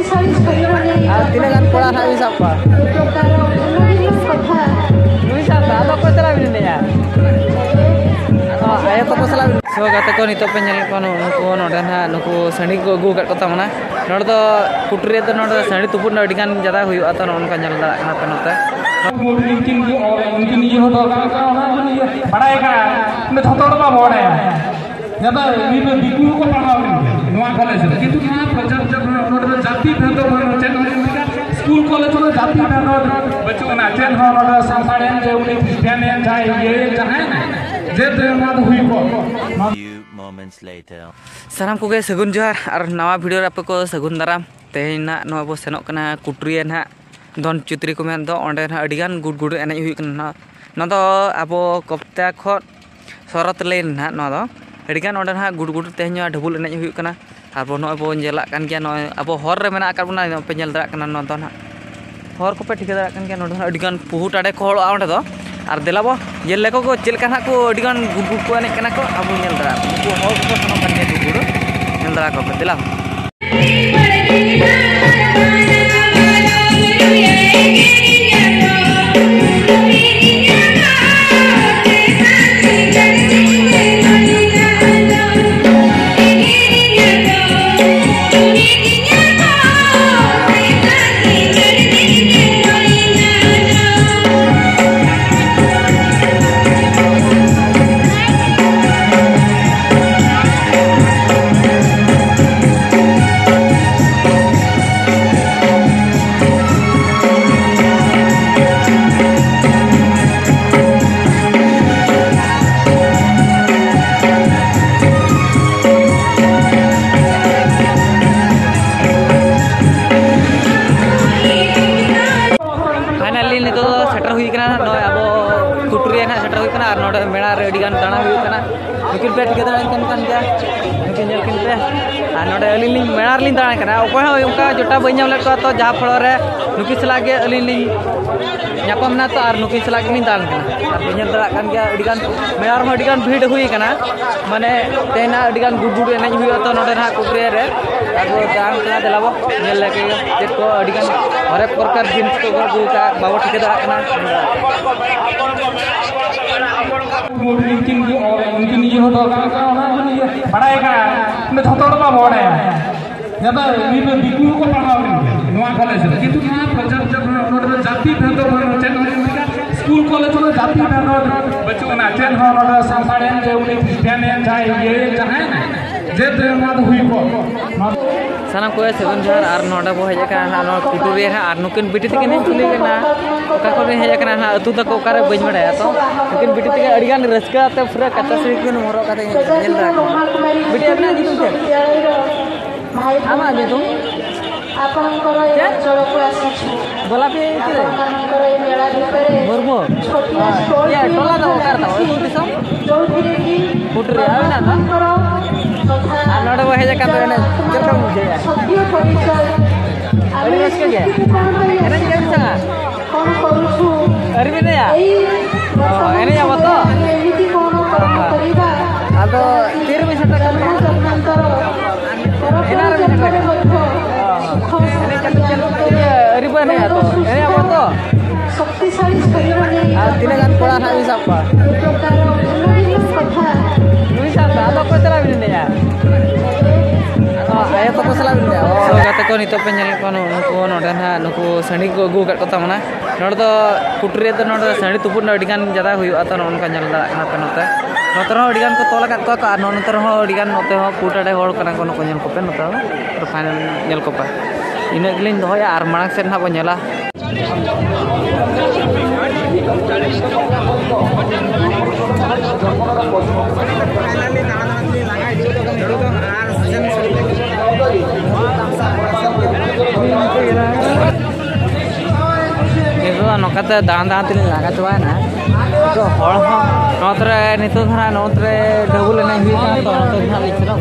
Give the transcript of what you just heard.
तीन गान कोड़ा ना भी सब का नुई सब का तो कोई चला भी नहीं यार आया तो कोसला सो गाते को नितो पे नेल को नुको नोडे ना नुको सणी को अगू कट को तमना नोड दो कुटरी तो नोड सणी तुपुन अडी गान ज्यादा हुई आता नोन का नेल दा ना पे नोते उनकिन की और उनकिन ये होता का पढ़ाई का ने थतोड़ बा मोड़े ज्यादा नी बिकु को पढ़ाओ नोआ कॉलेज किंतु ना प्रचार जब नोड जाति भेद चेन स्कूल कॉलेज में जाति भेद बच्चों ना चेन हो नोड संसारेन जे उनी क्रिश्चियन जाय ये जहां जे देमाद हुई को साराम को गे सगुन जोहार और नवा वीडियो आपे को सगुन दाराम तेना नवा बो सेनोक कना कुटरी ना दन चित्री को मेन दो ओंडे ना अडिगान गुड गुड एने हुई कना ना दो आबो कप्ता ख सरत लेन ना ना दो अडिगान ओंडे ना गुड गुड तेहनो ढबुल एने हुई कना आर बो नो बो जेला कान गया नो आबो हर रे मेना का बुना पे जेल दरा कना नो दो ना हर को पे ठिका दरा कान गया नो अडिगान पुहुट आडे को होड़ा ओंडे दो और देलाबो ये लेको को चेल काना को अडिगान गुड गुड को एने कना को आबो नेल दरा को हर को सनो कान गया गुड गुड नेल दरा को देला मेड़ा अडिगान दाणा हुई नुकिन पे ठिका दाणा कन गया नुकिन नेल किन पे आ नोडे अलिन लिंग मेड़ा लिंग दाणा कना ओको हो उनका जोटा बई नाम लेको तो जहा फल रे नुकिन सला गे अलिन लिंग ᱧᱟᱯᱟᱢ ना तो और नुकिन सला गे लिंग दाण कना और बई दाड़ा कन गया अडिगान मेड़ा ᱨᱮ अडिगान भीड़ हुई कना माने तेना अडिगान गुड गुड एने हुई तो नोडे ना कुटरे रे आगो दाण कना देलाबो नेल लेके चेक को अडिगान हर एक प्रकार जिनिस को गु का बाबो ठिका दाड़ा कना उनकिन की और उनकिन ये होता का पढ़ाई का ने थतोड़ बा मोड़े ज्यादा नी बिकु को पढ़ाओ नोआ कॉलेज किंतु ना प्रचार जब नोड जाति भेद चेन स्कूल कॉलेज में जाति भेद बच्चों ना चेन हो नोड संसारेन जे उनी क्रिश्चियन जाय ये जहां जे देमाद हुई को सानाम को सगुन जोहार और नोडा बो हेज का ना कुटुरी है और नुकिन बिटी तके ने चुली ना ओका को हेज का ना अतु तक ओका रे बज बड़ाया तो नुकिन बिटी तके अडिगान रस्का ते पूरा कता से को मोरो का नेल रा बिटी अपना दितु से आमा दितु आपनकर ए चलो को आसी गोलापी किरे आपनकर ए मेला भितरे बरबो या टोला दो कर दो ए दिसो जोथिरे की कुटरी आ ना ना आ नोडा बो हेज का तो ने केरका मुझे सत्य परिचय अरे इसके क्या अरे क्या संगा कोन करूछु अरे भी नहीं यार एने जाबो तो एमिति कोन करिबा आदो 13 में छटा कर एना रे छटा एने कत चल अरे भी नहीं तो एने जाबो तो शक्तिशाली शरीर ने आ तीन गान कोड़ा ना भी सब का प्रकार उन्नति कथा नुई सब आदो को चला भी नहीं यार आया तो कोसला भी नहीं सो गाते को नितो पे नेल को नुको नोडे ना नुको सणी को अगू कट को तमना नोड दो कुटरी तो नोड सणी तुपुन अडिगान ज्यादा हुई आता नोन का नेल दा ना पे नोते नोते रो अडिगान को तोला काट को और नोते रो अडिगान नोते हो कुटाडे होड़ कना को नको नेल को पे नोते तो फाइनल नेल को पा इना गिलिन दोया और मांग से ना बो नेला नौकाते दाण दाण तीन लगा चुना तो हर नोतरे नितो धरा नोतरे डबुल एने हुई तो नोते लिखनो